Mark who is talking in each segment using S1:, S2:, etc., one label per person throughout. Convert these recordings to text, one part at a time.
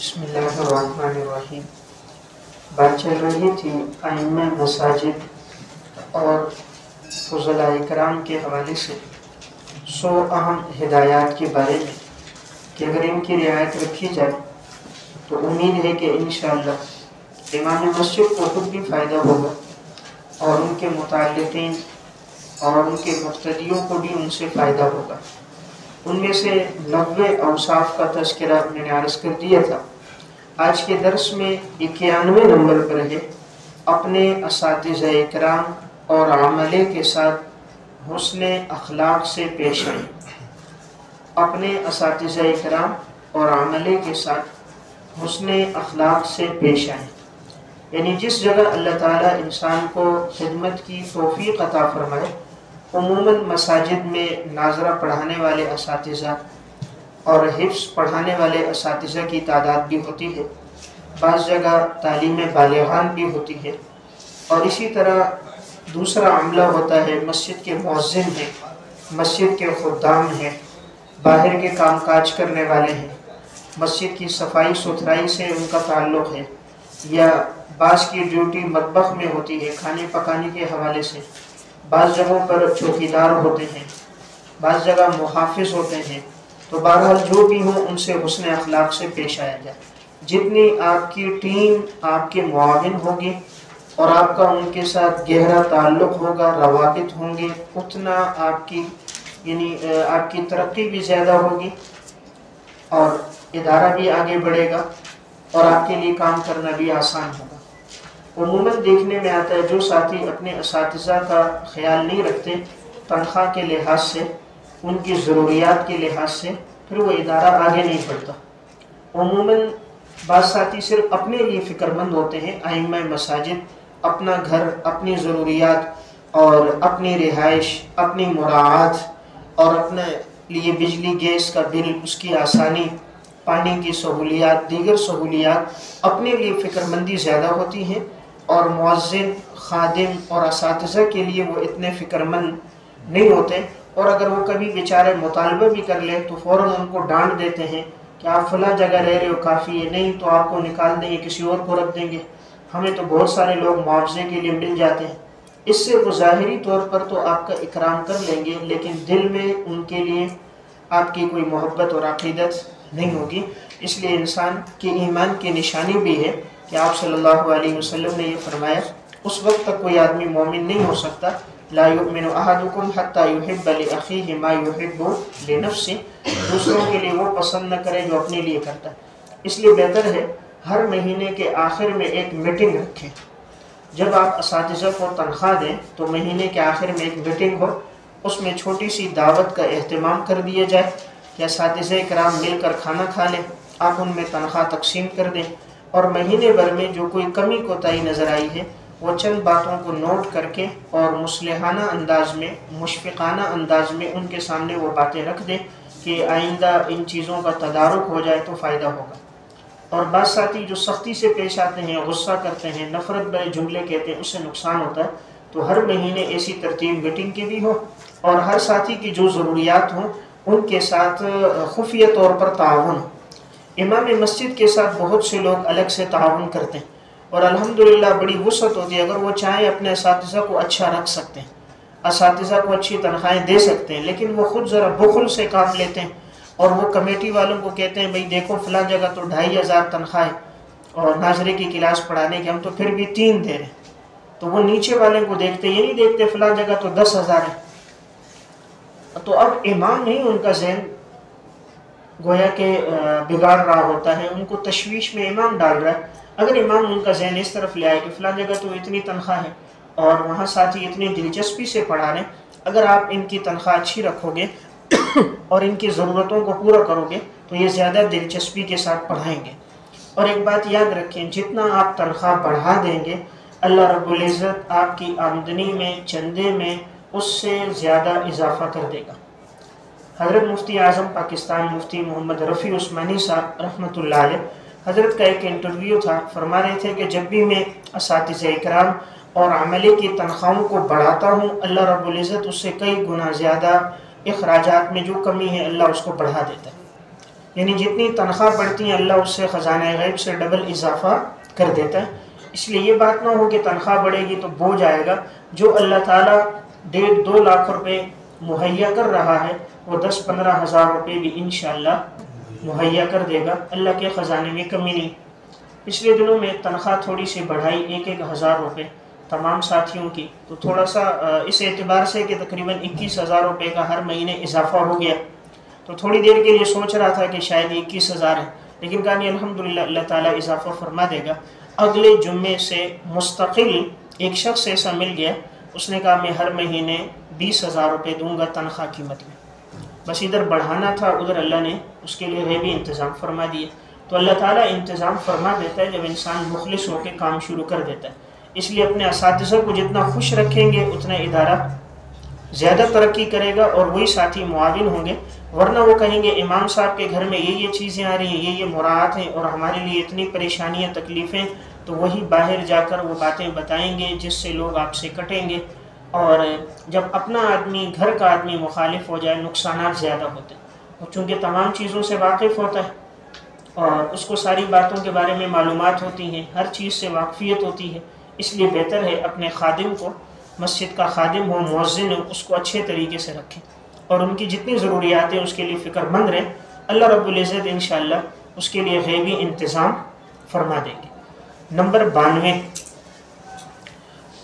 S1: بسم اللہ الرحمن الرحیم۔ بات چل رہی تھی ائمہ مساجد اور فضلاء کرام کے حوالے سے 100 اہم ہدایات کے بارے میں کہ اگر ان کی رعایت رکھی جائے تو امید ہے کہ انشاءاللہ امام مسجد کو خود بھی فائدہ ہوگا اور ان کے متعلقین اور ان کے مقتدیوں کو بھی ان سے فائدہ ہوگا۔ ان میں سے 90 اوصاف کا تذکرہ میں نے عرض کر دیا تھا۔ آج کے درس میں 91 نمبر پر ہے اپنے اساتذہ کرام اور عملے کے ساتھ حسن اخلاق سے پیش آئیں۔ اپنے اساتذہ کرام اور عملے کے ساتھ حسن اخلاق سے پیش آئیں، یعنی جس جگہ اللہ تعالیٰ انسان کو خدمت کی توفیق عطا فرمائے، عموماً مساجد میں ناظرہ پڑھانے والے اساتذہ اور حفظ پڑھانے والے اساتذہ کی تعداد بھی ہوتی ہے، بعض جگہ تعلیم بالغان بھی ہوتی ہے، اور اسی طرح دوسرا عملہ ہوتا ہے، مسجد کے مؤذن ہیں، مسجد کے خدام ہیں، باہر کے کام کاج کرنے والے ہیں، مسجد کی صفائی ستھرائی سے ان کا تعلق ہے، یا بعض کی ڈیوٹی مطبخ میں ہوتی ہے کھانے پکانے کے حوالے سے، بعض جگہوں پر چوکیدار ہوتے ہیں، بعض جگہ محافظ ہوتے ہیں۔ تو بہرحال جو بھی ہوں ان سے حسن اخلاق سے پیش آیا جائے۔ جتنی آپ کی ٹیم آپ کے معاون ہوگی اور آپ کا ان کے ساتھ گہرا تعلق ہوگا، روابط ہوں گے، اتنا آپ کی ترقی بھی زیادہ ہوگی اور ادارہ بھی آگے بڑھے گا اور آپ کے لیے کام کرنا بھی آسان ہوگا۔ عموماً دیکھنے میں آتا ہے جو ساتھی اپنے اساتذہ کا خیال نہیں رکھتے تنخواہ کے لحاظ سے، ان کی ضروریات کے لحاظ سے، پھر وہ ادارہ آگے نہیں بڑھتا۔ عموماً بعض ساتھی صرف اپنے لیے فکر مند ہوتے ہیں۔ ائمہ مساجد اپنا گھر، اپنی ضروریات اور اپنی رہائش، اپنی مراعات اور اپنے لیے بجلی گیس کا بل، اس کی آسانی، پانی کی سہولیات، دیگر سہولیات، اپنے لیے فکر مندی زیادہ ہوتی ہے، اور مؤذن، خادم اور اساتذہ کے لیے وہ اتنے فکر مند نہیں ہوتے، اور اگر وہ کبھی بیچارے مطالبہ بھی کر لیں تو فوراً ان کو ڈانٹ دیتے ہیں کہ آپ فلاں جگہ رہ رہے ہو، کافی ہے، نہیں تو آپ کو نکال دیں گے، کسی اور کو رکھ دیں گے، ہمیں تو بہت سارے لوگ معاوضے کے لیے مل جاتے ہیں۔ اس سے وہ ظاہری طور پر تو آپ کا اکرام کر لیں گے، لیکن دل میں ان کے لیے آپ کی کوئی محبت اور عقیدت نہیں ہوگی۔ اس لیے انسان کے ایمان کی نشانی بھی ہے کہ آپ صلی اللہ علیہ وسلم نے یہ فرمایا، اس وقت تک کوئی آدمی مومن نہیں ہو سکتا، لا یؤمن احدکم حتی یحب لاخیہ ما یحب لنفسہ، دوسروں کے لیے وہ پسند نہ کرے جو اپنے لیے کرتا ہے۔ اس لیے بہتر ہے ہر مہینے کے آخر میں ایک میٹنگ رکھیں۔ جب آپ اساتذہ کو تنخواہ دیں تو مہینے کے آخر میں ایک میٹنگ ہو، اس میں چھوٹی سی دعوت کا اہتمام کر دیا جائے کہ اساتذہ کرام مل کر کھانا کھا لیں، آپ ان میں تنخواہ تقسیم کر دیں، اور مہینے بھر میں جو کوئی کمی کوتاہی نظر آئی ہے وہ چند باتوں کو نوٹ کر کے اور مصلحانہ انداز میں، مشفقانہ انداز میں ان کے سامنے وہ باتیں رکھ دیں کہ آئندہ ان چیزوں کا تدارک ہو جائے تو فائدہ ہوگا۔ اور بعض ساتھی جو سختی سے پیش آتے ہیں، غصہ کرتے ہیں، نفرت بھرے جملے کہتے ہیں، اس سے نقصان ہوتا ہے۔ تو ہر مہینے ایسی ترتیب میٹنگ کی بھی ہو، اور ہر ساتھی کی جو ضروریات ہوں ان کے ساتھ خفیہ طور پر تعاون ہو۔ امام مسجد کے ساتھ بہت سے لوگ الگ سے تعاون کرتے ہیں، اور الحمدللہ بڑی وسعت ہوتی ہے، اگر وہ چاہیں اپنے اساتذہ کو اچھا رکھ سکتے ہیں، اساتذہ کو اچھی تنخواہیں دے سکتے ہیں، لیکن وہ خود ذرا بخل سے کام لیتے ہیں، اور وہ کمیٹی والوں کو کہتے ہیں بھئی دیکھو فلاں جگہ تو 2500 تنخواہ ہے اور ناظرے کی کلاس پڑھانے کے، ہم تو پھر بھی 3 دے رہے ہیں۔ تو وہ نیچے والے کو دیکھتے، یہ نہیں دیکھتے فلاں جگہ تو 10,000 ہے۔ تو اب امام نہیں ان کا ذہن گویا کہ بگاڑ رہا ہوتا ہے، ان کو تشویش میں امام ڈال رہا ہے۔ اگر امام ان کا ذہن اس طرف لے آئے کہ فلاں جگہ تو اتنی تنخواہ ہے اور وہاں ساتھی اتنی دلچسپی سے پڑھا رہے، اگر آپ ان کی تنخواہ اچھی رکھو گے اور ان کی ضرورتوں کو پورا کرو گے تو یہ زیادہ دلچسپی کے ساتھ پڑھائیں گے۔ اور ایک بات یاد رکھیں، جتنا آپ تنخواہ بڑھا دیں گے، اللہ رب العزت آپ کی آمدنی میں، چندے میں اس سے زیادہ اضافہ کر دے گا۔ حضرت مفتی اعظم پاکستان مفتی محمد رفیع عثمانی صاحب رحمۃ اللہ علیہ، حضرت کا ایک انٹرویو تھا، فرما رہے تھے کہ جب بھی میں اساتذہ اکرام اور عملے کی تنخواہوں کو بڑھاتا ہوں، اللہ رب العزت اس سے کئی گنا زیادہ اخراجات میں جو کمی ہے اللہ اس کو بڑھا دیتا ہے۔ یعنی جتنی تنخواہ بڑھتی ہیں اللہ اس سے خزانہ غیب سے ڈبل اضافہ کر دیتا ہے۔ اس لیے یہ بات نہ ہو کہ تنخواہ بڑھے گی تو بوجھ آئے گا۔ جو اللہ تعالیٰ 1.5-2 لاکھ روپے مہیا کر رہا ہے وہ 10-15 ہزار روپے بھی انشاءاللہ مہیا کر دے گا، اللہ کے خزانے میں کمی نہیں۔ پچھلے دنوں میں تنخواہ تھوڑی سی بڑھائی 1-1 ہزار روپے تمام ساتھیوں کی، تو تھوڑا سا اس اعتبار سے کہ تقریباً 21,000 روپے کا ہر مہینے اضافہ ہو گیا، تو تھوڑی دیر کے لیے سوچ رہا تھا کہ شاید 21,000 ہے، لیکن کہا نہیں الحمدللہ اللہ تعالیٰ اضافہ فرما دے گا۔ اگلے جمعے سے مستقل ایک شخص ایسا مل گیا، اس نے کہا میں ہر مہینے 20,000 روپے دوں گا تنخواہ قیمت میں، بس ادھر بڑھانا تھا، ادھر اللہ نے اس کے لیے غیبی انتظام فرما دیے۔ تو اللہ تعالیٰ انتظام فرما دیتا ہے جب انسان مخلص ہو کے کام شروع کر دیتا ہے۔ اس لیے اپنے اساتذہ کو جتنا خوش رکھیں گے اتنا ادارہ زیادہ ترقی کرے گا اور وہی ساتھی معاون ہوں گے، ورنہ وہ کہیں گے امام صاحب کے گھر میں یہ چیزیں آ رہی ہیں، یہ مراعات ہیں اور ہمارے لیے اتنی پریشانیاں تکلیفیں، تو وہی باہر جا کر وہ باتیں بتائیں گے جس سے لوگ آپ سے کٹیں گے، اور جب اپنا آدمی گھر کا آدمی مخالف ہو جائے نقصانات زیادہ ہوتے ہیں، اور چونکہ تمام چیزوں سے واقف ہوتا ہے اور اس کو ساری باتوں کے بارے میں معلومات ہوتی ہیں، ہر چیز سے واقفیت ہوتی ہے، اس لیے بہتر ہے اپنے خادم کو، مسجد کا خادم ہو مؤذن ہو، اس کو اچھے طریقے سے رکھیں اور ان کی جتنی ضروریات ہیں اس کے لیے فکر مند رہیں۔ اللہ رب العزت انشاءاللہ اس کے لیے غیبی انتظام فرما دیں گے۔ نمبر 92،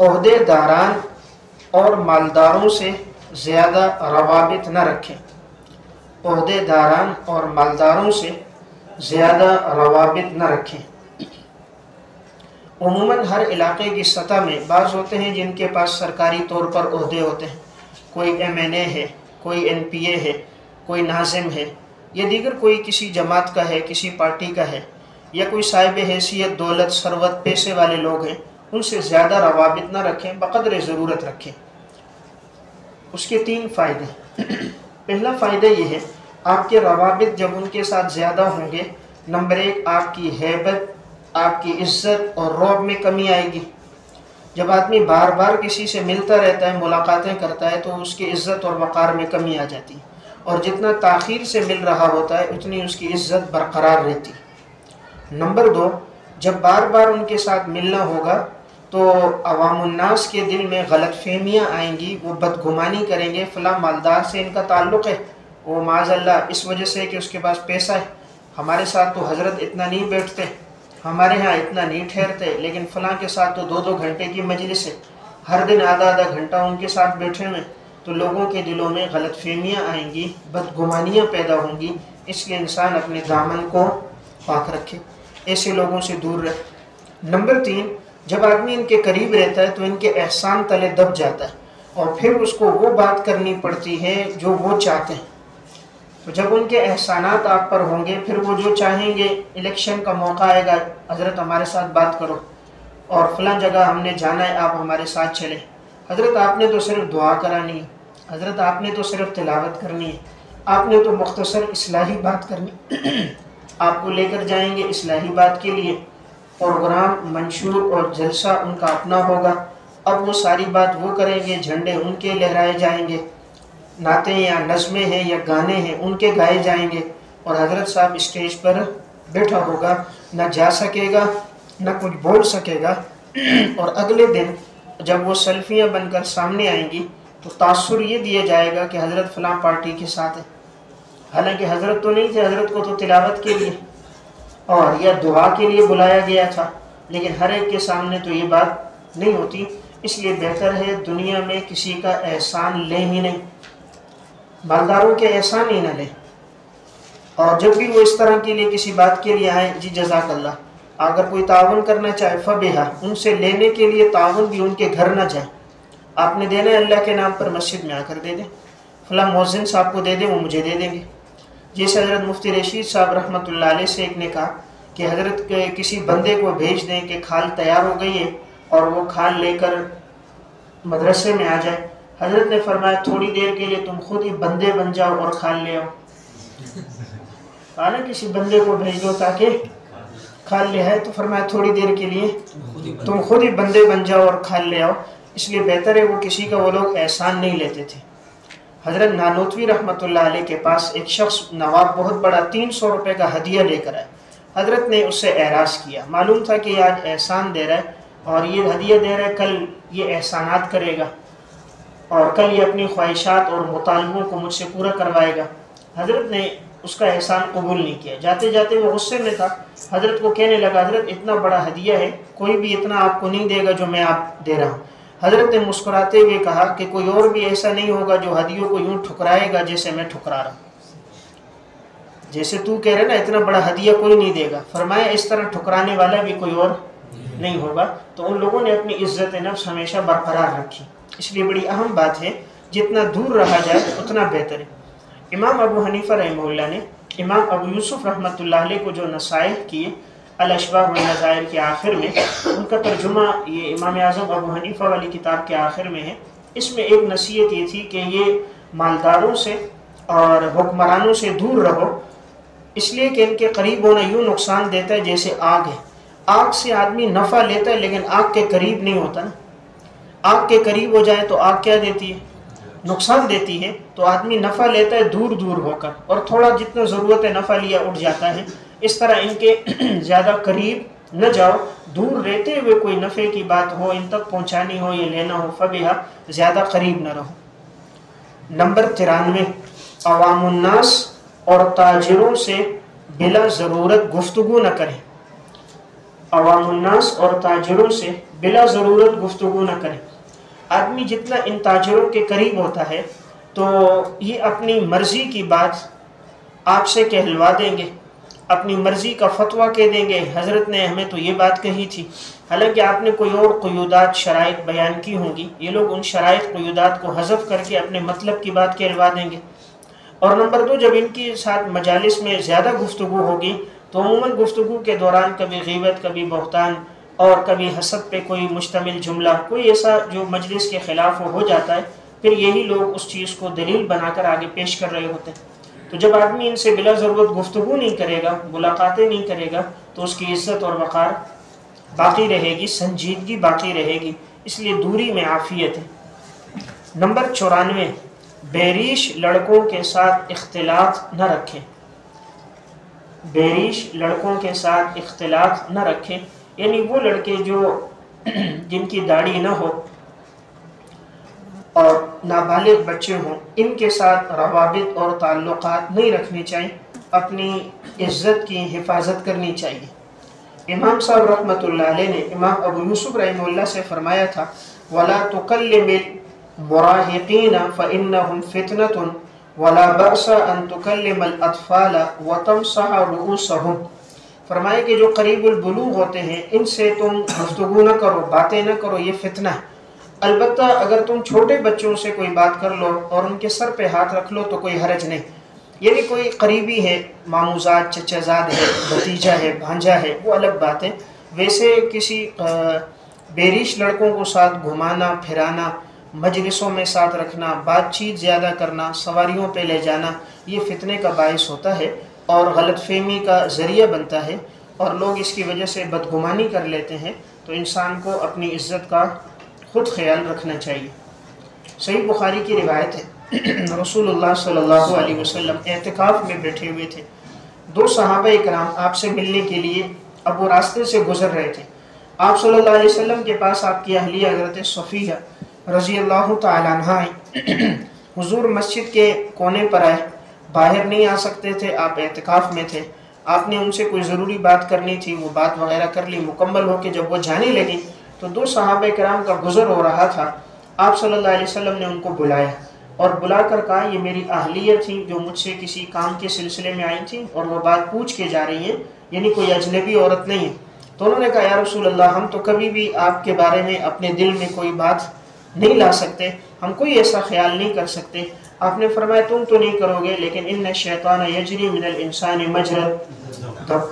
S1: عہدے داران اور مالداروں سے زیادہ روابط نہ رکھیں۔ عہدے داران اور مالداروں سے زیادہ روابط نہ رکھیں۔ عموماً ہر علاقے کی سطح میں بعض ہوتے ہیں جن کے پاس سرکاری طور پر عہدے ہوتے ہیں، کوئی MNA ہے، کوئی NPA ہے، کوئی ناظم ہے، یا دیگر کوئی کسی جماعت کا ہے، کسی پارٹی کا ہے، یا کوئی صاحب حیثیت دولت ثروت پیسے والے لوگ ہیں، ان سے زیادہ روابط نہ رکھیں، بقدر ضرورت رکھیں۔ اس کے 3 فائدے۔ پہلا فائدہ یہ ہے آپ کے روابط جب ان کے ساتھ زیادہ ہوں گے، نمبر 1 آپ کی ہیبت، آپ کی عزت اور رعب میں کمی آئے گی۔ جب آدمی بار بار کسی سے ملتا رہتا ہے، ملاقاتیں کرتا ہے، تو اس کی عزت اور وقار میں کمی آ جاتی ہے، اور جتنا تاخیر سے مل رہا ہوتا ہے اتنی اس کی عزت برقرار رہتی ہے۔ نمبر 2، جب بار بار ان کے ساتھ ملنا ہوگا تو عوام الناس کے دل میں غلط فہمیاں آئیں گی، وہ بدگمانی کریں گے فلاں مالدار سے ان کا تعلق ہے، وہ معاذ اللہ اس وجہ سے کہ اس کے پاس پیسہ ہے، ہمارے ساتھ تو حضرت اتنا نہیں بیٹھتے، ہمارے ہاں اتنا نہیں ٹھہرتے، لیکن فلاں کے ساتھ تو 2-2 گھنٹے کی مجلس ہے، ہر دن آدھا گھنٹہ ان کے ساتھ بیٹھے ہوئے، تو لوگوں کے دلوں میں غلط فہمیاں آئیں گی، بدگمانیاں پیدا ہوں گی۔ اس لیے انسان اپنے دامن کو پاک رکھے، ایسے لوگوں سے دور رہے۔ نمبر 3، جب آدمی ان کے قریب رہتا ہے تو ان کے احسان تلے دب جاتا ہے، اور پھر اس کو وہ بات کرنی پڑتی ہے جو وہ چاہتے ہیں۔ تو جب ان کے احسانات آپ پر ہوں گے، پھر وہ جو چاہیں گے، الیکشن کا موقع آئے گا، حضرت ہمارے ساتھ بات کرو، اور فلاں جگہ ہم نے جانا ہے، آپ ہمارے ساتھ چلیں، حضرت آپ نے تو صرف دعا کرانی ہے، حضرت آپ نے تو صرف تلاوت کرنی ہے، آپ نے تو مختصر اصلاحی بات کرنی، آپ کو لے کر جائیں گے اصلاحی بات کے لیے، پروگرام منشور اور جلسہ ان کا اپنا ہوگا، اب وہ ساری بات وہ کریں گے، جھنڈے ان کے لہرائے جائیں گے، نعتیں یا نظمیں ہیں یا گانے ہیں ان کے گائے جائیں گے، اور حضرت صاحب اسٹیج پر بیٹھا ہوگا، نہ جا سکے گا نہ کچھ بول سکے گا، اور اگلے دن جب وہ سیلفیاں بن کر سامنے آئیں گی تو تاثر یہ دیا جائے گا کہ حضرت فلاں پارٹی کے ساتھ ہے، حالانکہ حضرت تو نہیں تھے، حضرت کو تو تلاوت کے لیے اور یا دعا کے لیے بلایا گیا تھا، لیکن ہر ایک کے سامنے تو یہ بات نہیں ہوتی۔ اس لیے بہتر ہے دنیا میں کسی کا احسان لیں ہی نہیں، مالداروں کے احسان ہی نہ لیں، اور جب بھی وہ اس طرح کے لیے کسی بات کے لیے آئیں، جی جزاک اللہ، اگر کوئی تعاون کرنا چاہے فبہا، ان سے لینے کے لیے تعاون بھی ان کے گھر نہ جائے، آپ نے دینا ہے اللہ کے نام پر مسجد میں آ کر دے دیں، فلاں مؤذن صاحب کو دے دیں، وہ مجھے دے دیں گے۔ جیسے حضرت مفتی رشید صاحب رحمۃ اللہ علیہ سے ایک نے کہا کہ حضرت کے کسی بندے کو بھیج دیں کہ کھال تیار ہو گئی ہے اور وہ کھال لے کر مدرسے میں آ جائے، حضرت نے فرمایا تھوڑی دیر کے لیے تم خود ہی بندے بن جاؤ اور کھال لے آؤ، کہا نا کسی بندے کو بھیج دو تاکہ کھال لے آئے، تو فرمایا تھوڑی دیر کے لیے تم خود ہی بندے بن جاؤ اور کھال لے آؤ۔ اس لیے بہتر ہے وہ کسی کا وہ لوگ احسان نہیں لیتے تھے۔ حضرت نانوتوی رحمۃ اللہ علیہ کے پاس ایک شخص نواب بہت بڑا 300 روپے کا ہدیہ لے کر آئے. حضرت نے اس سے اعراض کیا. معلوم تھا کہ یہ آج احسان دے رہا ہے اور یہ ہدیہ دے رہا ہے، کل یہ احسانات کرے گا اور کل یہ اپنی خواہشات اور مطالبوں کو مجھ سے پورا کروائے گا. حضرت نے اس کا احسان قبول نہیں کیا. جاتے جاتے وہ غصے میں تھا. حضرت کو کہنے لگا حضرت اتنا بڑا ہدیہ ہے، کوئی بھی اتنا آپ کو نہیں دے گا جو میں آپ دے رہا ہوں. حضرت نے مسکراتے ہوئے کہا کہ کوئی اور بھی ایسا نہیں ہوگا جو ہدیوں کو یوں ٹھکرائے گا جیسے میں ٹھکرا رہا ہوں. جیسے تو کہہ رہے نا اتنا بڑا ہدیہ کوئی نہیں دے گا، فرمایا اس طرح ٹھکرانے والا بھی کوئی اور نہیں ہوگا. تو ان لوگوں نے اپنی عزت نفس ہمیشہ برقرار رکھی. اس لیے بڑی اہم بات ہے جتنا دور رہا جائے اتنا بہتر ہے. امام ابو حنیفہ رحمہ اللہ نے امام ابو یوسف رحمۃ اللہ علیہ کو جو نصائح کیے الاشباہ والنظائر کے آخر میں، ان کا ترجمہ یہ امام اعظم ابو حنیفہ والی کتاب کے آخر میں ہے. اس میں ایک نصیحت یہ تھی کہ یہ مالداروں سے اور حکمرانوں سے دور رہو، اس لیے کہ ان کے قریب ہونا یوں نقصان دیتا ہے جیسے آگ ہے. آگ سے آدمی نفع لیتا ہے لیکن آگ کے قریب نہیں ہوتا نا. آگ کے قریب ہو جائے تو آگ کیا دیتی ہے؟ نقصان دیتی ہے. تو آدمی نفع لیتا ہے دور دور ہو کر اور تھوڑا جتنا ضرورت ہے نفع لیا اٹھ جاتا ہے. اس طرح ان کے زیادہ قریب نہ جاؤ، دور رہتے ہوئے کوئی نفع کی بات ہو ان تک پہنچانی ہو یا لینا ہو فبہا، زیادہ قریب نہ رہو. نمبر 93، عوام الناس اور تاجروں سے بلا ضرورت گفتگو نہ کریں. عوام الناس اور تاجروں سے بلا ضرورت گفتگو نہ کریں. آدمی جتنا ان تاجروں کے قریب ہوتا ہے تو یہ اپنی مرضی کی بات آپ سے کہلوا دیں گے، اپنی مرضی کا فتویٰ کہہ دیں گے حضرت نے ہمیں تو یہ بات کہی تھی، حالانکہ آپ نے کوئی اور قیودات شرائط بیان کی ہوں گی. یہ لوگ ان شرائط قیودات کو حذف کر کے اپنے مطلب کی بات کہلوا دیں گے. اور نمبر 2، جب ان کے ساتھ مجالس میں زیادہ گفتگو ہوگی تو عموماً گفتگو کے دوران کبھی غیبت، کبھی بہتان اور کبھی حسد پہ کوئی مشتمل جملہ، کوئی ایسا جو مجلس کے خلاف ہو جاتا ہے، پھر یہی لوگ اس چیز کو دلیل بنا کر آگے پیش کر رہے ہوتے ہیں. تو جب آدمی ان سے بلا ضرورت گفتگو نہیں کرے گا، ملاقاتیں نہیں کرے گا، تو اس کی عزت اور وقار باقی رہے گی، سنجیدگی باقی رہے گی. اس لیے دوری میں عافیت ہے. نمبر 94، بیریش لڑکوں کے ساتھ اختلاط نہ رکھیں. بیریش لڑکوں کے ساتھ اختلاط نہ رکھیں، یعنی وہ لڑکے جو جن کی داڑھی نہ ہو اور نابالغ بچے ہوں، ان کے ساتھ روابط اور تعلقات نہیں رکھنے چاہیے. اپنی عزت کی حفاظت کرنی چاہیے. امام صاحب رحمۃ اللہ علیہ نے امام ابو یوسف رحمہ اللہ سے فرمایا تھا وَلَا تُكَلِّمِ الْمُرَاهِقِينَ فَإِنَّهُمْ فِتْنَةٌ وَلَا بَأْسَ أَن تُكَلِّمَ الْأَطْفَالَ وَتَمْسَحَ رُؤُوسَهُمْ. فرمایا کہ جو قریب البلوغ ہوتے ہیں ان سے تم گفتگو نہ کرو، باتیں نہ کرو، یہ فتنہ ہے. البتہ اگر تم چھوٹے بچوں سے کوئی بات کر لو اور ان کے سر پہ ہاتھ رکھ لو تو کوئی حرج نہیں. یعنی کوئی قریبی ہے، ماموزاد، چچا زاد ہے، بھتیجا ہے، بھانجا ہے، وہ الگ بات ہے. ویسے کسی بیریش لڑکوں کو ساتھ گھمانا پھرانا، مجلسوں میں ساتھ رکھنا، بات چیت زیادہ کرنا، سواریوں پہ لے جانا، یہ فتنے کا باعث ہوتا ہے اور غلط فہمی کا ذریعہ بنتا ہے اور لوگ اس کی وجہ سے بدگمانی کر لیتے ہیں. تو انسان کو اپنی عزت کا خود خیال رکھنا چاہیے. صحیح بخاری کی روایت ہے، رسول اللہ صلی اللہ علیہ وسلم اعتکاف میں بیٹھے ہوئے تھے. 2 صحابہ کرام آپ سے ملنے کے لیے اب وہ راستے سے گزر رہے تھے. آپ صلی اللہ علیہ وسلم کے پاس آپ کی اہلیہ حضرت صفیہ رضی اللہ تعالیٰ عنہ آئی. حضور مسجد کے کونے پر آئے، باہر نہیں آ سکتے تھے، آپ اعتکاف میں تھے. آپ نے ان سے کوئی ضروری بات کرنی تھی، وہ بات وغیرہ کر لی. مکمل ہو کے جب وہ جانے لگی تو 2 صحابہ کرام کا گزر ہو رہا تھا. آپ صلی اللہ علیہ وسلم نے ان کو بلایا اور بلا کر کہا یہ میری اہلیہ تھیں جو مجھ سے کسی کام کے سلسلے میں آئی تھیں اور وہ بات پوچھ کے جا رہی ہیں، یعنی کوئی اجنبی عورت نہیں ہے. تو انہوں نے کہا یا رسول اللہ، ہم تو کبھی بھی آپ کے بارے میں اپنے دل میں کوئی بات نہیں لا سکتے، ہم کوئی ایسا خیال نہیں کر سکتے. آپ نے فرمایا تم تو نہیں کرو گے، لیکن ان الشیطان یجری من الانسان مجرى الدم،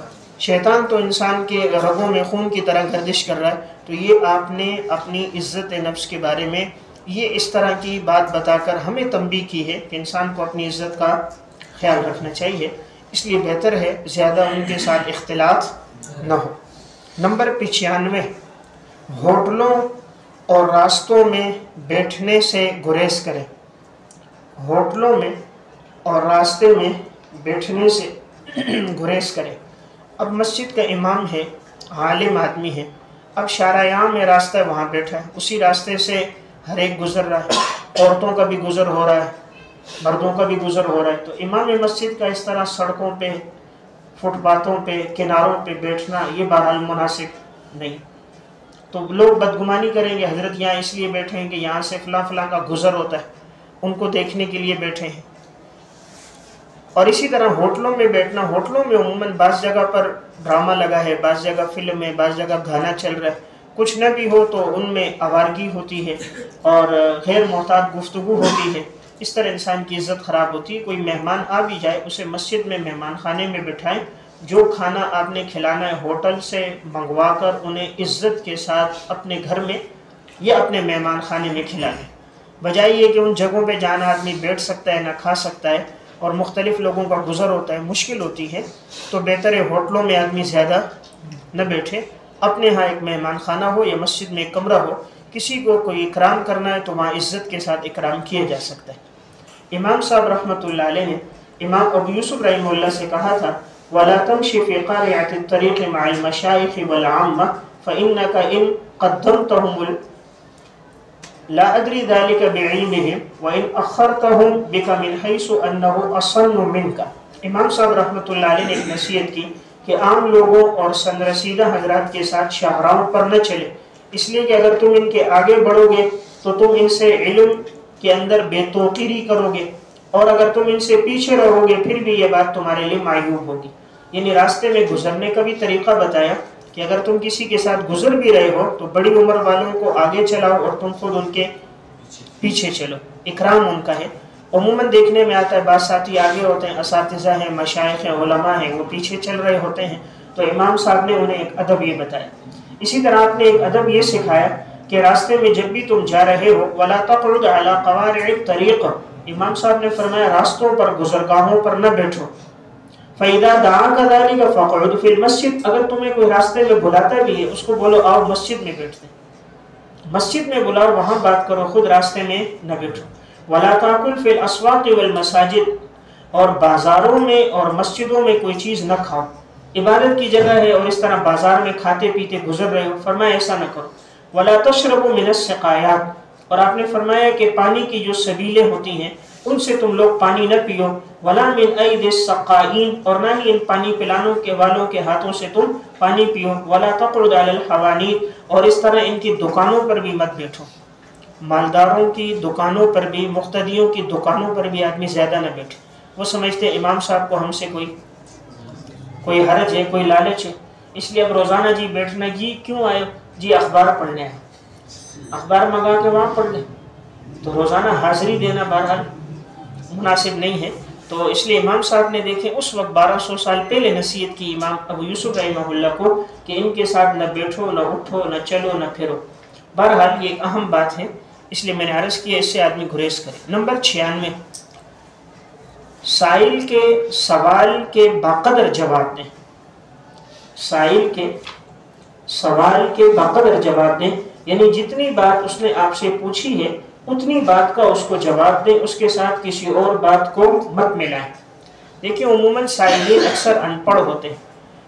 S1: شیطان تو انسان کے رگوں میں خون کی طرح گردش کر رہا ہے. تو یہ آپ نے اپنی عزت نفس کے بارے میں یہ اس طرح کی بات بتا کر ہمیں تنبیہ کی ہے کہ انسان کو اپنی عزت کا خیال رکھنا چاہیے. اس لیے بہتر ہے زیادہ ان کے ساتھ اختلاط نہ ہو. نمبر 95، ہوٹلوں اور راستوں میں بیٹھنے سے گریز کریں. ہوٹلوں میں اور راستے میں بیٹھنے سے گریز کرے۔ اب مسجد کا امام ہے، عالم آدمی ہے، اب شارع عام میں راستہ ہے، وہاں بیٹھا ہے، اسی راستے سے ہر ایک گزر رہا ہے، عورتوں کا بھی گزر ہو رہا ہے، مردوں کا بھی گزر ہو رہا ہے، تو امام مسجد کا اس طرح سڑکوں پہ، فٹ پاتھوں پہ، کناروں پہ بیٹھنا یہ بہرحال مناسب نہیں۔ تو لوگ بدگمانی کریں گے، حضرت یہاں اس لیے بیٹھے ہیں کہ یہاں سے فلاں فلاں کا گزر ہوتا ہے، ان کو دیکھنے کے لیے بیٹھے ہیں۔ اور اسی طرح ہوٹلوں میں بیٹھنا، ہوٹلوں میں عموماً بعض جگہ پر ڈرامہ لگا ہے، بعض جگہ فلم ہے، بعض جگہ گانا چل رہا ہے، کچھ نہ بھی ہو تو ان میں آوارگی ہوتی ہے اور غیر محتاط گفتگو ہوتی ہے، اس طرح انسان کی عزت خراب ہوتی ہے۔ کوئی مہمان آ بھی جائے اسے مسجد میں مہمان خانے میں بٹھائیں، جو کھانا آپ نے کھلانا ہے ہوٹل سے منگوا کر انہیں عزت کے ساتھ اپنے گھر میں یا اپنے مہمان خانے میں کھلائیں، بجائے یہ کہ ان جگہوں پہ جانا آدمی بیٹھ سکتا ہے نہ کھا سکتا ہے اور مختلف لوگوں کا گزر ہوتا ہے، مشکل ہوتی ہے، تو بہتر ہے ہوٹلوں میں آدمی زیادہ نہ بیٹھے، اپنے ہاں ایک مہمان خانہ ہو یا مسجد میں ایک کمرہ ہو، کسی کو کوئی اکرام کرنا ہے تو وہاں عزت کے ساتھ اکرام کیا جا سکتا ہے۔ امام صاحب رحمۃ اللہ علیہ نے امام ابو یوسف رحمہ اللہ سے کہا تھا وَلَا تَمْشِ فِي قَارِعَةِ الطَّرِيقِ مَعَ الْمَشَائِخِ وَالْعَامَّةِ فَإِنَّكَ إِنْ قَدَّمْتَهُمُ لا ادری ذلك بعلمهم وان اخرتهم بك من حيث انه اصن منك۔ امام صاحب رحمۃ اللہ علیہ نے ایک نصیحت کی کہ عام لوگوں اور سن رسیدہ حضرات کے ساتھ شاہراہوں پر نہ چلے، اس لیے کہ اگر تم ان کے آگے بڑھو گے تو تم ان سے علم کے اندر بے توقیری کرو گے، اور اگر تم ان سے پیچھے رہو گے پھر بھی یہ بات تمہارے لیے معیوب ہوگی۔ یعنی راستے میں گزرنے کا بھی طریقہ بتایا کہ اگر تم کسی کے ساتھ گزر بھی رہے ہو تو بڑی عمر والوں کو آگے چلاؤ اور تم خود ان کے پیچھے چلو، اکرام ان کا ہے۔ عموماً دیکھنے میں آتا ہے بعض ساتھی آگے ہوتے ہیں، اساتذہ ہیں، مشائخ ہیں، علماء ہیں، وہ پیچھے چل رہے ہوتے ہیں، تو امام صاحب نے انہیں ایک ادب یہ بتایا۔ اسی طرح آپ نے ایک ادب یہ سکھایا کہ راستے میں جب بھی تم جا رہے ہو وَلَا تَقْعُدْ عَلَى قَوَارِعِ الطَّرِيقِ، امام صاحب نے فرمایا راستوں پر، گزرگاہوں پر نہ بیٹھو۔ فَإِذَا دَعَاكَ ذَلِكَ فَاقْعُدْ فِي الْمَسْجِدِ، اگر تمہیں کوئی راستے میں بلاتا بھی ہے اس کو بولو آؤ مسجد میں بیٹھتے ہیں، مسجد میں بلاؤ، وہاں بات کرو، خود راستے میں نہ بیٹھو۔ وَلَا تَأْكُلْ فِي الْأَسْوَاقِ وَالْمَسَاجِدِ، اور بازاروں میں اور مسجدوں میں کوئی چیز نہ کھاؤ، عبادت کی جگہ ہے اور اس طرح بازار میں کھاتے پیتے گزر رہے ہو، فرمایا ایسا نہ کرو۔ وَلَا تَشْرَبُوا مِنَ السِّقَایَاتِ، اور آپ نے فرمایا کہ پانی کی جو سبیلیں ہوتی ہیں ان سے تم لوگ پانی نہ پیو۔ وَلَا مِنْ أَيْدِ السَّقَائِينَ، اور نہ ہی ان پانی پلانے کے والوں کے ہاتھوں سے تم پانی پیو۔ وَلَا تَقْعُدْ عَلَى الْحَوَانِيطِ، اور اس طرح ان کی دکانوں پر بھی مت بیٹھو، مالداروں کی دکانوں پر بھی، مقتدیوں کی دکانوں پر بھی آدمی زیادہ نہ بیٹھے۔ وہ سمجھتے ہیں امام صاحب کو ہم سے کوئی حرج ہے، کوئی لالچ ہے، اس لیے اب روزانہ جی بیٹھنا، جی کیوں آئے، جی اخبار پڑھنے ہیں، اخبار منگا کے وہاں پڑھ لیں، تو روزانہ حاضری دینا بہرحال مناسب نہیں ہے۔ تو اس لیے امام صاحب نے دیکھیں اس وقت 1200 سال پہلے نصیحت کی امام ابو یوسف رحمہ اللہ کو کہ ان کے ساتھ نہ بیٹھو، نہ اٹھو، نہ چلو، نہ پھرو۔ بہرحال یہ ایک اہم بات ہے، اس لیے میں نے عرض کیا اس سے آدمی گریز کرے۔ نمبر 96، سائل کے سوال کے باقدر جواب دیں، سائل کے سوال کے باقدر جواب دیں، یعنی جتنی بات اس نے آپ سے پوچھی ہے اتنی بات کا اس کو جواب دیں، اس کے ساتھ کسی اور بات کو مت ملائیں۔ دیکھیں عموماً سائلین اکثر ان پڑھ ہوتے ہیں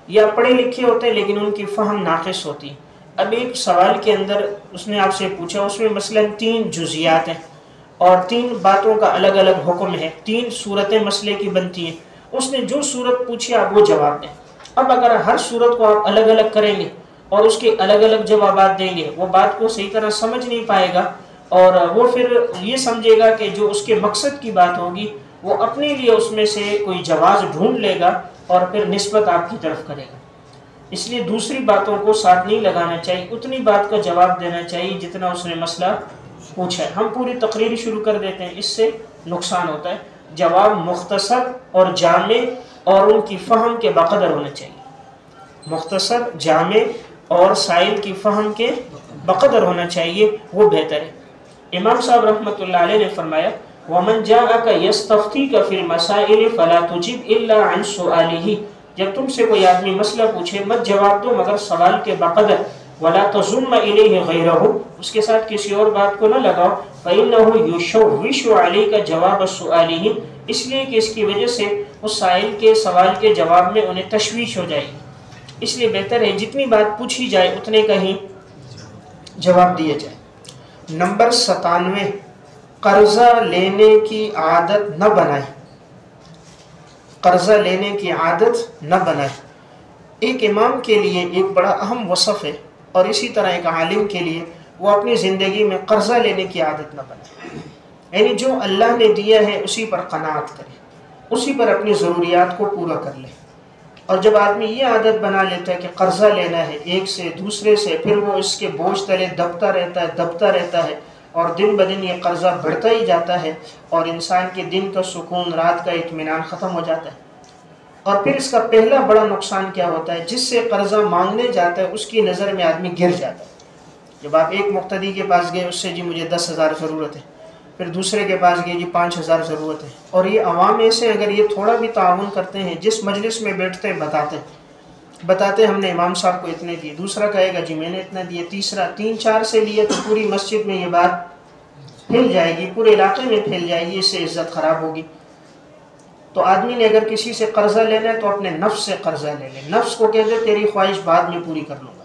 S1: یا پڑھے لکھے ہوتے ہیں لیکن ان کی فہم ناقص ہوتی ہے۔ اب ایک سوال کے اندر اس نے آپ سے پوچھا، اس میں مثلاً 3 جزیات ہیں اور 3 باتوں کا الگ الگ حکم ہے، 3 صورتیں مسئلے کی بنتی ہیں، اس نے جو صورت پوچھی آپ وہ جواب دیں۔ اب اگر ہر صورت کو آپ الگ الگ کریں گے اور اس کے الگ الگ جوابات دیں گے، وہ بات کو صحیح طرح سمجھ نہیں پائے گا اور وہ پھر یہ سمجھے گا کہ جو اس کے مقصد کی بات ہوگی وہ اپنے لیے اس میں سے کوئی جواز ڈھونڈ لے گا اور پھر نسبت آپ کی طرف کرے گا۔ اس لیے دوسری باتوں کو ساتھ نہیں لگانا چاہیے، اتنی بات کا جواب دینا چاہیے جتنا اس نے مسئلہ پوچھا ہے۔ ہم پوری تقریر شروع کر دیتے ہیں، اس سے نقصان ہوتا ہے۔ جواب مختصر اور جامع اور ان کی فہم کے بقدر ہونا چاہیے، مختصر، جامع اور سائل کی فہم کے بقدر ہونا چاہیے، وہ بہتر ہے۔ امام صاحب رحمۃ اللہ علیہ نے فرمایا وَمَنْ جَاءَكَ يَسْتَفْتِيكَ فِي الْمَسَائِلِ فَلَا تُجِبْ إِلَّا عَنْ سُؤَالِهِ، جب تم سے کوئی آدمی مسئلہ پوچھے مت جواب دو مگر سوال کے بقدر۔ وَلَا تَضُمَّ إِلَيْهِ غَيْرَهُ، اس کے ساتھ کسی اور بات کو نہ لگاؤ۔ فَإِنَّهُ يُشَوِّشُ عَلَيْكَ جَوَابَ سُؤَالِهِمْ، اس لیے کہ اس کی وجہ سے اس سائل کے سوال کے جواب میں انہیں تشویش ہو جائے گی، اس لیے بہتر ہے جتنی بات پوچھی جائے اتنے کا ہی جواب دیا جائے۔ نمبر 97، قرضہ لینے کی عادت نہ بنائے، قرضہ لینے کی عادت نہ بنائے۔ ایک امام کے لیے ایک بڑا اہم وصف ہے، اور اسی طرح ایک عالم کے لیے وہ اپنی زندگی میں قرضہ لینے کی عادت نہ بنائے، یعنی جو اللہ نے دیا ہے اسی پر قناعت کرے، اسی پر اپنی ضروریات کو پورا کر لے۔ اور جب آدمی یہ عادت بنا لیتا ہے کہ قرضہ لینا ہے ایک سے دوسرے سے، پھر وہ اس کے بوجھ تلے دبتا رہتا ہے اور دن بدن یہ قرضہ بڑھتا ہی جاتا ہے، اور انسان کے دن کا سکون، رات کا اطمینان ختم ہو جاتا ہے۔ اور پھر اس کا پہلا بڑا نقصان کیا ہوتا ہے، جس سے قرضہ مانگنے جاتا ہے اس کی نظر میں آدمی گر جاتا ہے۔ جب آپ ایک مقتدی کے پاس گئے، اس سے جی مجھے 10,000 ضرورت ہے، پھر دوسرے کے پاس گئے جی 5,000 ضرورت ہے، اور یہ عوام ایسے اگر یہ تھوڑا بھی تعاون کرتے ہیں، جس مجلس میں بیٹھتے ہیں بتاتے ہم نے امام صاحب کو اتنے دیے، دوسرا کہے گا جی میں نے اتنا دیے، تیسرا 3-4 سے لیے، تو پوری مسجد میں یہ بات پھیل جائے گی، پورے علاقے میں پھیل جائے گی، اس سے عزت خراب ہوگی۔ تو آدمی نے اگر کسی سے قرضہ لینا ہے تو اپنے نفس سے قرضہ لے لے، نفس کو کہتے تیری خواہش بعد میں پوری کر لوں گا۔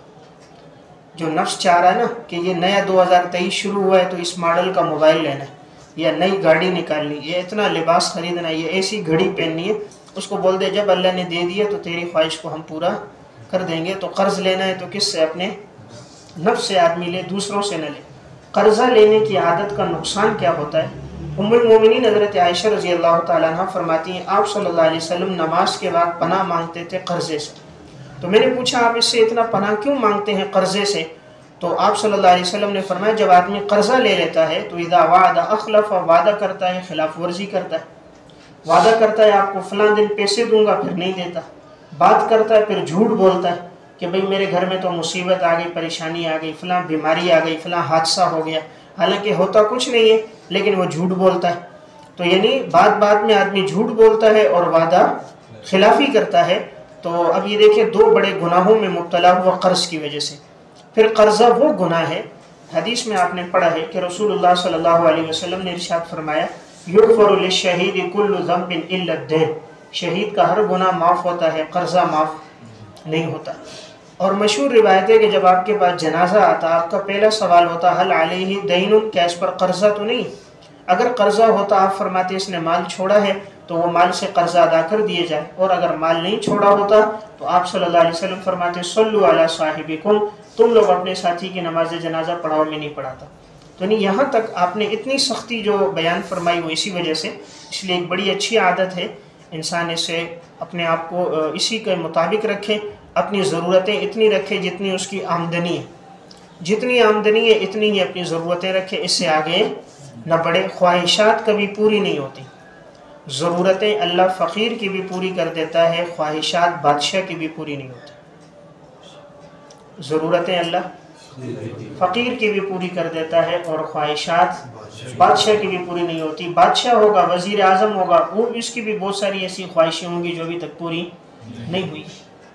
S1: جو نفس چاہ رہا ہے نا کہ یہ نیا 2023 شروع ہوا ہے تو اس ماڈل کا موبائل لینا ہے، یا نئی گاڑی نکالنی، یہ اتنا لباس خریدنا ہے، یہ ایسی گھڑی پہننی ہے، اس کو بول دے جب اللہ نے دے دیا تو تیری خواہش کو ہم پورا کر دیں گے۔ تو قرض لینا ہے تو کس سے؟ اپنے نفس سے آدمی لے، دوسروں سے نہ لے۔ قرضہ لینے کی عادت کا نقصان کیا ہوتا ہے؟ ام المومنین حضرت عائشہ رضی اللہ تعالیٰ عنہ فرماتی ہیں آپ صلی اللہ علیہ وسلم نماز کے بعد پناہ مانگتے تھے قرضے سے۔ تو میں نے پوچھا آپ اس سے اتنا پناہ کیوں مانگتے ہیں قرضے سے؟ تو آپ صلی اللہ علیہ وسلم نے فرمایا جب آدمی قرضہ لے لیتا ہے تو اذا وعد اخلف، وعدہ کرتا ہے خلاف ورزی کرتا ہے، وعدہ کرتا ہے آپ کو فلاں دن پیسے دوں گا، پھر نہیں دیتا، بات کرتا ہے پھر جھوٹ بولتا ہے کہ بھئی میرے گھر میں تو مصیبت آ گئی، پریشانی آ گئی، فلاں بیماری آ گئی، فلاں حادثہ ہو گیا، حالانکہ ہوتا کچھ نہیں ہے لیکن وہ جھوٹ بولتا ہے۔ تو یعنی بات میں آدمی جھوٹ بولتا ہے اور وعدہ خلافی کرتا ہے۔ تو اب یہ دیکھیں 2 بڑے گناہوں میں مبتلا ہوا قرض کی وجہ سے۔ پھر قرضہ وہ گناہ ہے، حدیث میں آپ نے پڑھا ہے کہ رسول اللہ صلی اللہ علیہ وسلم نے ارشاد فرمایا یغفر للشہید کل ذنب الا الدین، شہید کا ہر گناہ معاف ہوتا ہے، قرضہ معاف نہیں ہوتا۔ اور مشہور روایت ہے کہ جب آپ کے پاس جنازہ آتا آپ کا پہلا سوال ہوتا حل علیہ دین، کیا اس پر قرضہ تو نہیں؟ اگر قرضہ ہوتا آپ فرماتے اس نے مال چھوڑا ہے تو وہ مال سے قرضہ ادا کر دیے جائے، اور اگر مال نہیں چھوڑا ہوتا تو آپ صلی اللہ علیہ وسلم فرماتے صلوا علی صاحبکم، تم لوگ اپنے ساتھی کی نماز جنازہ پڑھاؤ، میں نہیں پڑھاتا۔ تو نہیں، یہاں تک آپ نے اتنی سختی جو بیان فرمائی وہ اسی وجہ سے، اس لیے ایک بڑی اچھی عادت ہے انسان اسے اپنے آپ کو اسی کے مطابق رکھے، اپنی ضرورتیں اتنی رکھے جتنی اس کی آمدنی ہے، جتنی آمدنی ہے اتنی ہی اپنی ضرورتیں رکھے، اس سے آگے نہ بڑھے۔ خواہشات کبھی پوری نہیں ہوتی، ضرورتیں اللہ فقیر کی بھی پوری کر دیتا ہے، خواہشات بادشاہ کی بھی پوری نہیں ہوتی۔ ضرورتیں اللہ فقیر کی بھی پوری کر دیتا ہے اور خواہشات بادشاہ کی بھی پوری نہیں ہوتی۔ بادشاہ ہوگا، وزیر اعظم ہوگا، وہ اس کی بھی بہت ساری ایسی خواہشیں ہوں گی جو ابھی تک پوری نہیں ہوئی،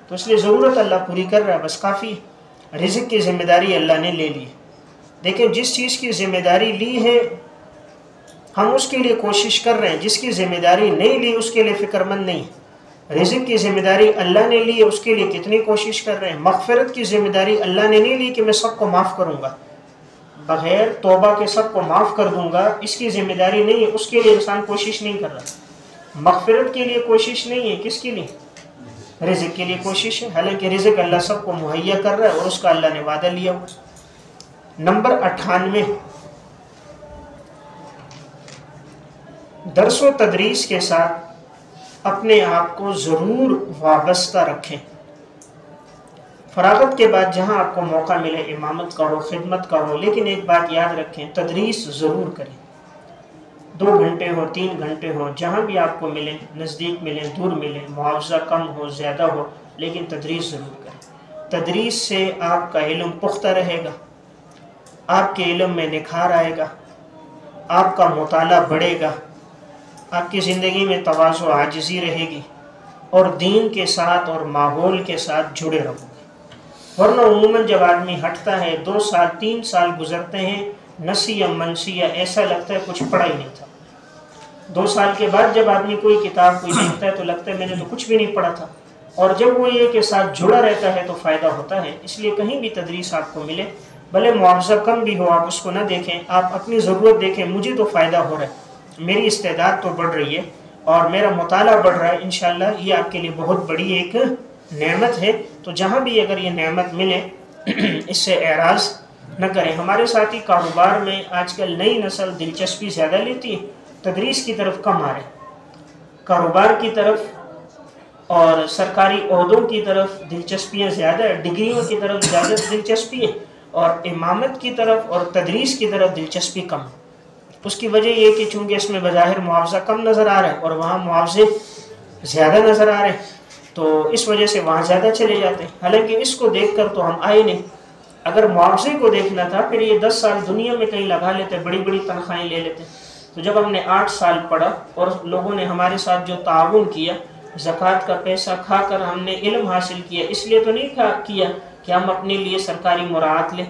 S1: تو اس لیے ضرورت اللہ پوری کر رہا ہے، بس کافی۔ رزق کی ذمہ داری اللہ نے لے لی ہے۔ دیکھیں جس چیز کی ذمہ داری لی ہے ہم اس کے لیے کوشش کر رہے ہیں، جس کی ذمہ داری نہیں لی اس کے لیے فکر مند نہیں۔ رزق کی ذمہ داری اللہ نے لی ہے، اس کے لیے کتنی کوشش کر رہے ہیں۔ مغفرت کی ذمہ داری اللہ نے نہیں لی کہ میں سب کو معاف کروں گا، بغیر توبہ کے سب کو معاف کر دوں گا، اس کی ذمہ داری نہیں ہے، اس کے لیے انسان کوشش نہیں کر رہا۔ مغفرت کے لیے کوشش نہیں ہے، کس کے لیے؟ رزق کے لیے کوشش ہے، حالانکہ رزق اللہ سب کو مہیا کر رہا ہے اور اس کا اللہ نے وعدہ لیا ہوا۔ نمبر 98، درس و تدریس کے ساتھ اپنے آپ کو ضرور وابستہ رکھیں۔ فراغت کے بعد جہاں آپ کو موقع ملے، امامت کا ہو، خدمت کا ہو، لیکن ایک بات یاد رکھیں، تدریس ضرور کریں۔ 2 گھنٹے ہو، 3 گھنٹے ہو، جہاں بھی آپ کو ملیں، نزدیک ملیں، دور ملیں، معاوضہ کم ہو زیادہ ہو، لیکن تدریس ضرور کریں۔ تدریس سے آپ کا علم پختہ رہے گا، آپ کے علم میں نکھار آئے گا، آپ کا مطالعہ بڑھے گا، آپ کی زندگی میں تواضع و عاجزی رہے گی، اور دین کے ساتھ اور ماحول کے ساتھ جڑے رہو گے۔ ورنہ عموماً جب آدمی ہٹتا ہے 2 سال 3 سال گزرتے ہیں نسیہ منسیہ، ایسا لگتا ہے کچھ پڑھا ہی نہیں تھا۔ 2 سال کے بعد جب آدمی کوئی کتاب کوئی دیکھتا ہے تو لگتا ہے میں نے تو کچھ بھی نہیں پڑھا تھا، اور جب وہ یہ کے ساتھ جڑا رہتا ہے تو فائدہ ہوتا ہے۔ اس لیے کہیں بھی تدریس آپ کو ملے، بھلے معاوضہ کم بھی ہو، آپ اس کو نہ دیکھیں، آپ اپنی ضرورت دیکھیں، مجھے تو فائدہ ہو رہا ہے، میری استعداد تو بڑھ رہی ہے اور میرا مطالعہ بڑھ رہا ہے، انشاءاللہ یہ آپ کے لیے بہت بڑی ایک نعمت ہے۔ تو جہاں بھی اگر یہ نعمت ملے اس سے اعراض نہ کریں۔ ہمارے ساتھی کاروبار میں آج کل نئی نسل دلچسپی زیادہ لیتی ہے، تدریس کی طرف کم آ رہے، کاروبار کی طرف اور سرکاری عہدوں کی طرف دلچسپیاں زیادہ ہے، ڈگریوں کی طرف زیادہ دلچسپی ہے، اور امامت کی طرف اور تدریس کی طرف دلچسپی کم ہے۔ اس کی وجہ یہ کہ چونکہ اس میں بظاہر معاوضہ کم نظر آ رہا ہے اور وہاں معاوضے زیادہ نظر آ رہے ہیں، تو اس وجہ سے وہاں زیادہ چلے جاتے ہیں، حالانکہ اس کو دیکھ کر تو ہم آئے نہیں۔ اگر معاوضے کو دیکھنا تھا پھر یہ 10 سال دنیا میں کہیں لگا لیتے، بڑی بڑی تنخواہیں لے لیتے۔ تو جب ہم نے 8 سال پڑھا اور لوگوں نے ہمارے ساتھ جو تعاون کیا، زکوٰۃ کا پیسہ کھا کر ہم نے علم حاصل کیا، اس لیے تو نہیں کیا کہ ہم اپنے لیے سرکاری مراعات لیں،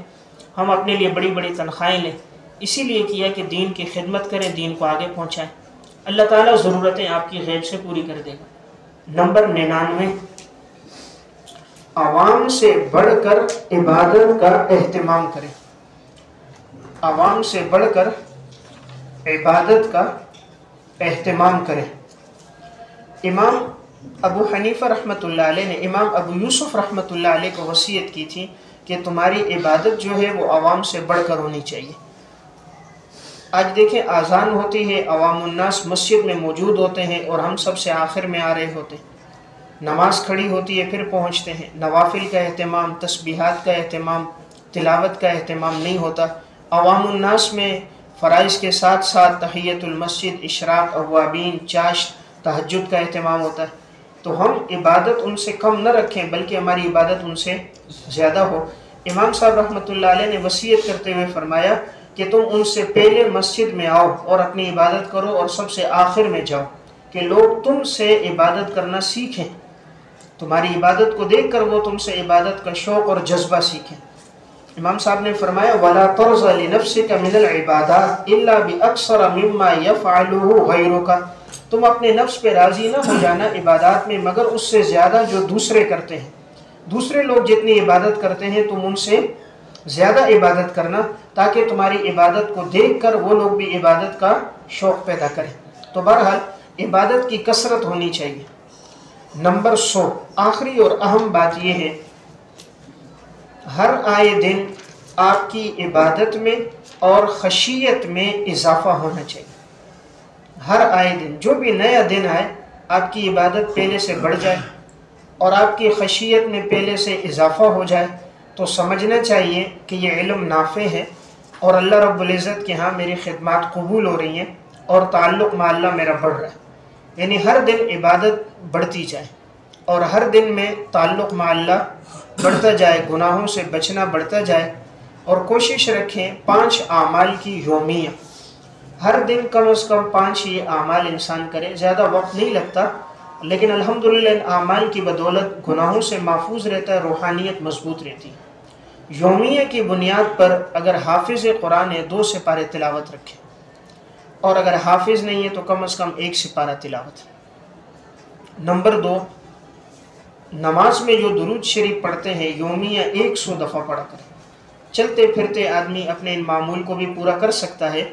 S1: ہم اپنے لیے بڑی بڑی تنخواہیں لیں، اسی لیے کیا کہ دین کی خدمت کریں، دین کو آگے پہنچائیں۔ اللہ تعالیٰ ضرورتیں آپ کی غیب سے پوری کر دے گا۔ نمبر 99، عوام سے بڑھ کر عبادت کا اہتمام کریں۔ عوام سے بڑھ کر عبادت کا اہتمام کریں۔ امام ابو حنیفہ رحمۃ اللہ علیہ نے امام ابو یوسف رحمۃ اللہ علیہ کو وصیت کی تھی کہ تمہاری عبادت جو ہے وہ عوام سے بڑھ کر ہونی چاہیے۔ آج دیکھیں اذان ہوتی ہے، عوام الناس مسجد میں موجود ہوتے ہیں اور ہم سب سے آخر میں آ رہے ہوتے ہیں، نماز کھڑی ہوتی ہے پھر پہنچتے ہیں، نوافل کا اہتمام، تسبیحات کا اہتمام، تلاوت کا اہتمام نہیں ہوتا۔ عوام الناس میں فرائض کے ساتھ ساتھ تحیت المسجد، اشراق، اوابین، چاشت، تہجد کا اہتمام ہوتا ہے۔ تو ہم عبادت ان سے کم نہ رکھیں بلکہ ہماری عبادت ان سے زیادہ ہو۔ امام صاحب رحمۃ اللہ علیہ نے وصیت کرتے ہوئے فرمایا کہ تم ان سے پہلے مسجد میں آؤ اور اپنی عبادت کرو اور سب سے آخر میں جاؤ، کہ لوگ تم سے عبادت کرنا سیکھیں، تمہاری عبادت کو دیکھ کر وہ تم سے عبادت کا شوق اور جذبہ سیکھیں۔ امام صاحب نے فرمایا وَلَا تَرْضَ لِنَفْسِكَ مِنَ الْعِبَادَاتِ إِلَّا بِأَكْثَرَ مِمَّا يَفْعَلُهُ غَيْرُكَ، تم اپنے نفس پہ راضی نہ ہو جانا عبادات میں مگر اس سے زیادہ جو دوسرے کرتے ہیں۔ دوسرے لوگ جتنی عبادت کرتے ہیں تم ان سے زیادہ عبادت کرنا، تاکہ تمہاری عبادت کو دیکھ کر وہ لوگ بھی عبادت کا شوق پیدا کریں۔ تو بہرحال عبادت کی کثرت ہونی چاہیے۔ نمبر 100، آخری اور اہم بات یہ ہے، ہر آئے دن آپ کی عبادت میں اور خشیت میں اضافہ ہونا چاہیے۔ ہر آئے دن، جو بھی نیا دن آئے، آپ کی عبادت پہلے سے بڑھ جائے اور آپ کی خشیت میں پہلے سے اضافہ ہو جائے، تو سمجھنا چاہیے کہ یہ علم نافع ہے اور اللہ رب العزت کے ہاں میری خدمات قبول ہو رہی ہیں اور تعلق مع اللہ میرا بڑھ رہا ہے۔ یعنی ہر دن عبادت بڑھتی جائے اور ہر دن میں تعلق مع اللہ بڑھتا جائے، گناہوں سے بچنا بڑھتا جائے، اور کوشش رکھیں 5 اعمال کی یومیہ، ہر دن کم از کم 5 یہ اعمال انسان کرے۔ زیادہ وقت نہیں لگتا لیکن الحمدللہ ان اعمال کی بدولت گناہوں سے محفوظ رہتا ہے، روحانیت مضبوط رہتی ہے۔ یومیہ کی بنیاد پر اگر حافظ قرآن ہے 2 سپارے تلاوت رکھیں، اور اگر حافظ نہیں ہے تو کم از کم 1 سپارہ تلاوت۔ نمبر 2، نماز میں جو درود شریف پڑھتے ہیں یومیہ 100 دفعہ پڑھا کریں۔ چلتے پھرتے آدمی اپنے ان معمول کو بھی پورا کر سکتا ہے،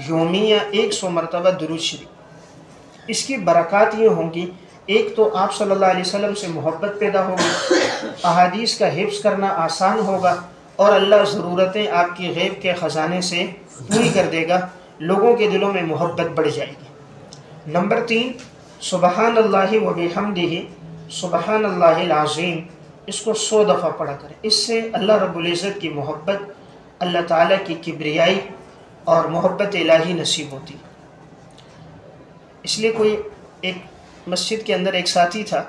S1: یومیہ 100 مرتبہ درود شریف۔ اس کی برکات یہ ہوں گی، ایک تو آپ صلی اللہ علیہ وسلم سے محبت پیدا ہوگی، احادیث کا حفظ کرنا آسان ہوگا، اور اللہ ضرورتیں آپ کی غیب کے خزانے سے پوری کر دے گا، لوگوں کے دلوں میں محبت بڑھ جائے گی۔ نمبر 3، سبحان اللہ و بحمدہ سبحان اللہ العظیم، اس کو 100 دفعہ پڑھا کریں۔ اس سے اللہ رب العزت کی محبت، اللہ تعالیٰ کی کبریائی اور محبت الہی نصیب ہوتی۔ اس لیے کوئی ایک مسجد کے اندر ایک ساتھی تھا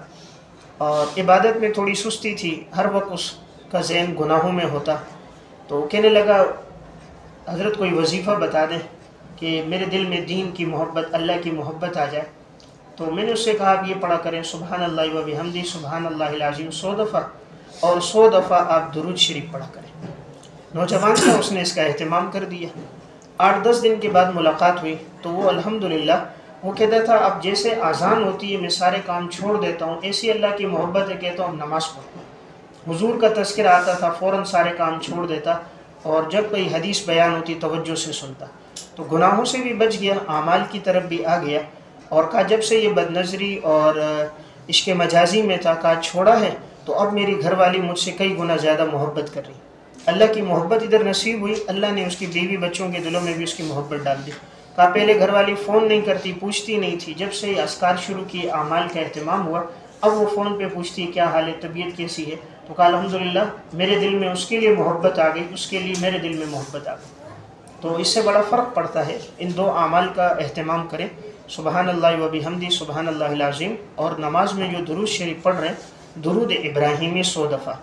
S1: اور عبادت میں تھوڑی سستی تھی، ہر وقت اس کا ذہن گناہوں میں ہوتا، تو کہنے لگا حضرت کوئی وظیفہ بتا دیں کہ میرے دل میں دین کی محبت، اللہ کی محبت آ جائے۔ تو میں نے اس سے کہا آپ یہ پڑھا کریں سبحان اللہ و بحمدہ سبحان اللہ العظیم 100 دفعہ، اور 100 دفعہ آپ درود شریف پڑھا کریں۔ نوجوان تھا، اس نے اس کا اہتمام کر دیا۔ 8-10 دن کے بعد ملاقات ہوئی تو وہ الحمدللہ وہ کہتا تھا اب جیسے اذان ہوتی ہے میں سارے کام چھوڑ دیتا ہوں، ایسی اللہ کی محبت ہے کہتا ہوں نماز پڑھو۔ حضور کا تذکرہ آتا تھا فوراً سارے کام چھوڑ دیتا، اور جب کوئی حدیث بیان ہوتی توجہ سے سنتا، تو گناہوں سے بھی بچ گیا، اعمال کی طرف بھی آ گیا، اور کہا جب سے یہ بد نظری اور عشق مجازی میں تھا کہا چھوڑا ہے تو اب میری گھر والی مجھ سے کئی گنا زیادہ محبت کر رہی۔ اللہ کی محبت ادھر نصیب ہوئی، اللہ نے اس کی بیوی بچوں کے دلوں میں بھی اس کی محبت ڈال دی۔ کہا پہلے گھر والی فون نہیں کرتی، پوچھتی نہیں تھی، جب سے یہ اذکار شروع کیے اعمال کا اہتمام ہوا اب وہ فون پہ پوچھتی کیا حال ہے، طبیعت کیسی ہے، تو کہا الحمدللہ میرے دل میں اس کے لیے محبت آ گئی، اس کے لیے میرے دل میں محبت آ گئی۔ تو اس سے بڑا فرق پڑتا ہے، ان دو اعمال کا اہتمام کریں، سبحان اللہ و بحمدہ سبحان اللہ العظیم، اور نماز میں جو درود شریف پڑھ رہے ہیں درود ابراہیمی 100 دفعہ۔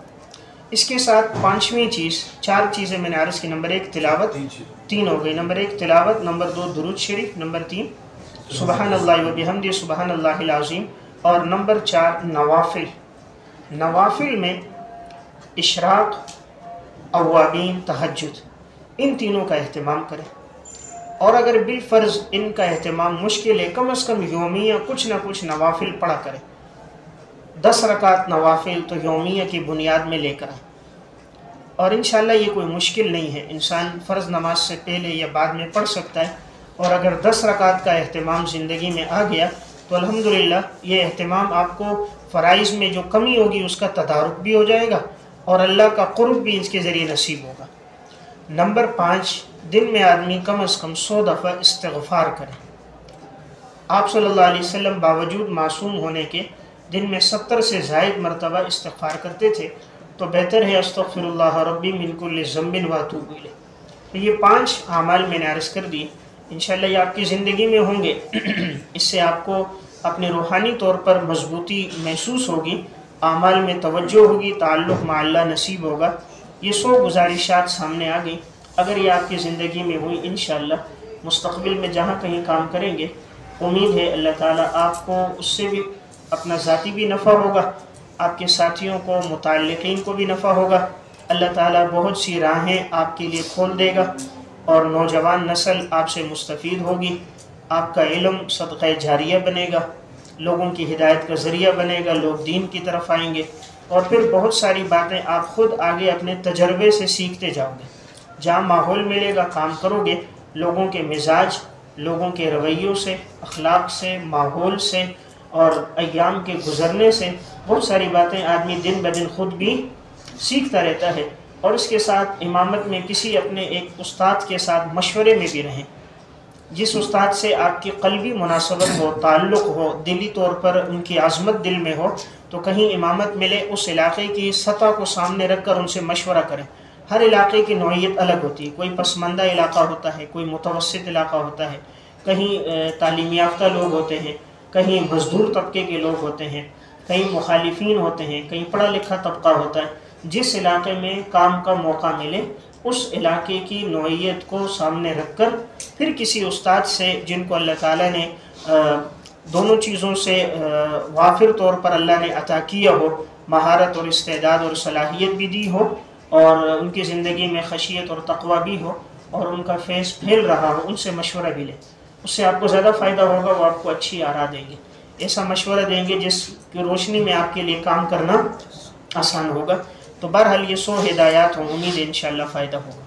S1: اس کے ساتھ پانچویں چیز، 4 چیزیں میں نے عرض کی، نمبر 1 تلاوت، 3 ہو گئی، نمبر 1 تلاوت، نمبر 2 درود شریف، نمبر 3 سبحان اللہ و بحمدہ سبحان اللہ العظیم، اور نمبر 4 نوافل۔ نوافل میں اشراق، اوابین، تہجد، ان تینوں کا اہتمام کریں، اور اگر بالفرض ان کا اہتمام مشکل ہے کم از کم یومیہ کچھ نہ کچھ نوافل پڑھا کریں۔ 10 رکعت نوافل تو یومیہ کی بنیاد میں لے کر آئیں، اور انشاءاللہ یہ کوئی مشکل نہیں ہے، انسان فرض نماز سے پہلے یا بعد میں پڑھ سکتا ہے، اور اگر 10 رکعت کا اہتمام زندگی میں آ گیا تو الحمدللہ یہ اہتمام آپ کو فرائض میں جو کمی ہوگی اس کا تدارک بھی ہو جائے گا، اور اللہ کا قرب بھی اس کے ذریعے نصیب ہوگا۔ نمبر 5، دن میں آدمی کم از کم 100 دفعہ استغفار کرے۔ آپ صلی اللہ علیہ وسلم باوجود معصوم ہونے کے دن میں 70 سے زائد مرتبہ استغفار کرتے تھے، تو بہتر ہے استغفر اللہ ربی من کل ذنب واتوب الیہ۔ تو یہ 5 اعمال میں نے عرض کر دی، انشاءاللہ یہ آپ کی زندگی میں ہوں گے، اس سے آپ کو اپنے روحانی طور پر مضبوطی محسوس ہوگی، اعمال میں توجہ ہوگی، تعلق مع اللہ نصیب ہوگا۔ یہ 100 گزارشات سامنے آ گئی، اگر یہ آپ کی زندگی میں ہوئی انشاءاللہ مستقبل میں جہاں کہیں کام کریں گے امید ہے اللہ تعالیٰ آپ کو اس سے بھی اپنا ذاتی بھی نفع ہوگا، آپ کے ساتھیوں کو، متعلقین کو بھی نفع ہوگا، اللہ تعالیٰ بہت سی راہیں آپ کے لیے کھول دے گا، اور نوجوان نسل آپ سے مستفید ہوگی، آپ کا علم صدقہ جاریہ بنے گا، لوگوں کی ہدایت کا ذریعہ بنے گا، لوگ دین کی طرف آئیں گے، اور پھر بہت ساری باتیں آپ خود آگے اپنے تجربے سے سیکھتے جاؤ گے۔ جہاں ماحول ملے گا کام کرو گے، لوگوں کے مزاج، لوگوں کے رویوں سے، اخلاق سے، ماحول سے، اور ایام کے گزرنے سے بہت ساری باتیں آدمی دن بدن خود بھی سیکھتا رہتا ہے۔ اور اس کے ساتھ امامت میں کسی اپنے ایک استاد کے ساتھ مشورے میں بھی رہیں، جس استاد سے آپ کی قلبی مناسبت ہو، تعلق ہو، دلی طور پر ان کی عظمت دل میں ہو، تو کہیں امامت ملے اس علاقے کی سطح کو سامنے رکھ کر ان سے مشورہ کریں۔ ہر علاقے کی نوعیت الگ ہوتی ہے، کوئی پسماندہ علاقہ ہوتا ہے، کوئی متوسط علاقہ ہوتا ہے، کہیں تعلیم یافتہ لوگ ہوتے ہیں، کہیں مزدور طبقے کے لوگ ہوتے ہیں، کہیں مخالفین ہوتے ہیں، کہیں پڑھا لکھا طبقہ ہوتا ہے۔ جس علاقے میں کام کا موقع ملے اس علاقے کی نوعیت کو سامنے رکھ کر پھر کسی استاد سے جن کو اللہ تعالیٰ نے دونوں چیزوں سے وافر طور پر اللہ نے عطا کیا ہو، مہارت اور استعداد اور صلاحیت بھی دی ہو، اور ان کی زندگی میں خشیت اور تقوی بھی ہو، اور ان کا فیض پھیل رہا ہو، ان سے مشورہ بھی لیں، اس سے آپ کو زیادہ فائدہ ہوگا، وہ آپ کو اچھی آراء دیں گے، ایسا مشورہ دیں گے جس کی روشنی میں آپ کے لیے کام کرنا آسان ہوگا۔ تو بہرحال یہ 100 ہدایات ہوں، امید ہے انشاءاللہ فائدہ ہوگا۔